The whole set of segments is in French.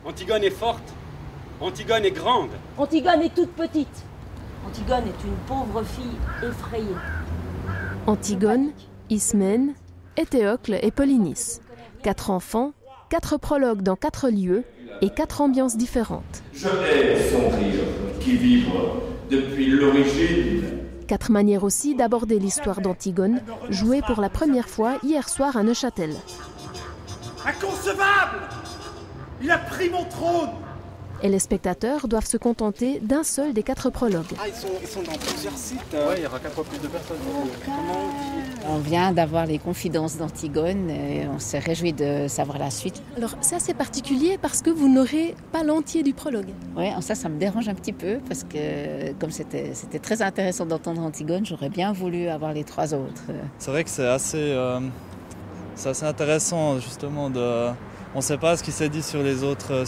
Antigone est forte. Antigone est grande. Antigone est toute petite. Antigone est une pauvre fille effrayée. Antigone, Ismène, Éthéocle et Polynice. 4 enfants, 4 prologues dans 4 lieux et 4 ambiances différentes. Je hais son rire qui vibre depuis l'origine. 4 manières aussi d'aborder l'histoire d'Antigone, jouée pour la première fois hier soir à Neuchâtel. Inconcevable! Il a pris mon trône! Et les spectateurs doivent se contenter d'un seul des 4 prologues. Ah, ils sont dans plusieurs sites. Ouais, il y aura 4 fois plus de personnes. On vient d'avoir les confidences d'Antigone et on s'est réjouis de savoir la suite. Alors ça c'est particulier parce que vous n'aurez pas l'entier du prologue. Oui, ça me dérange un petit peu parce que comme c'était très intéressant d'entendre Antigone, j'aurais bien voulu avoir les 3 autres. C'est vrai que c'est assez intéressant justement on ne sait pas ce qui s'est dit sur les autres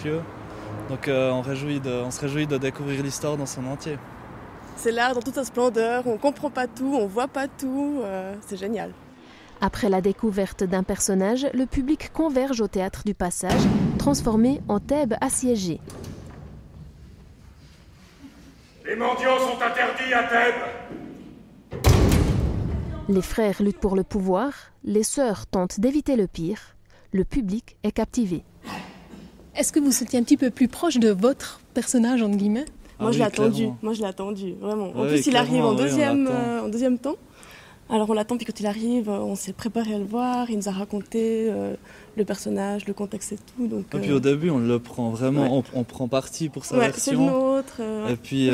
lieux. Donc on se réjouit de découvrir l'histoire dans son entier. C'est l'art dans toute sa splendeur, on ne comprend pas tout, on ne voit pas tout, c'est génial. Après la découverte d'un personnage, le public converge au théâtre du Passage, transformé en Thèbes assiégée. Les mendiants sont interdits à Thèbes. Les frères luttent pour le pouvoir, les sœurs tentent d'éviter le pire, le public est captivé. Est-ce que vous sentiez un petit peu plus proche de votre personnage, entre guillemets ? Moi, je l'ai attendu, vraiment. En plus, il arrive en deuxième temps. Alors, on l'attend, puis quand il arrive, on s'est préparé à le voir. Il nous a raconté le personnage, le contexte et tout. Donc, et puis au début, on le prend vraiment, on prend parti pour sa version. C'est le nôtre. Et puis,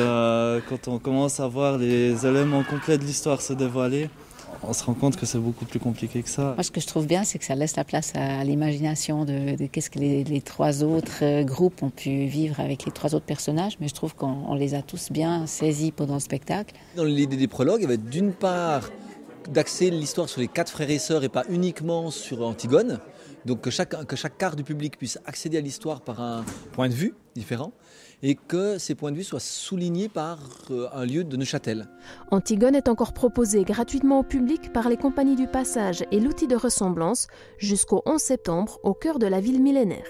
quand on commence à voir les éléments complets de l'histoire se dévoiler, on se rend compte que c'est beaucoup plus compliqué que ça. Moi, ce que je trouve bien, c'est que ça laisse la place à l'imagination de qu'est-ce que les 3 autres groupes ont pu vivre avec les 3 autres personnages. Mais je trouve qu'on les a tous bien saisis pendant le spectacle. Dans l'idée des prologues, il y avait d'une part d'axer l'histoire sur les 4 frères et sœurs et pas uniquement sur Antigone. Donc que chaque quart du public puisse accéder à l'histoire par un point de vue différent. Et que ces points de vue soient soulignés par un lieu de Neuchâtel. Antigone est encore proposée gratuitement au public par les compagnies du Passage et l'outil de ressemblance jusqu'au 11 septembre au cœur de la ville millénaire.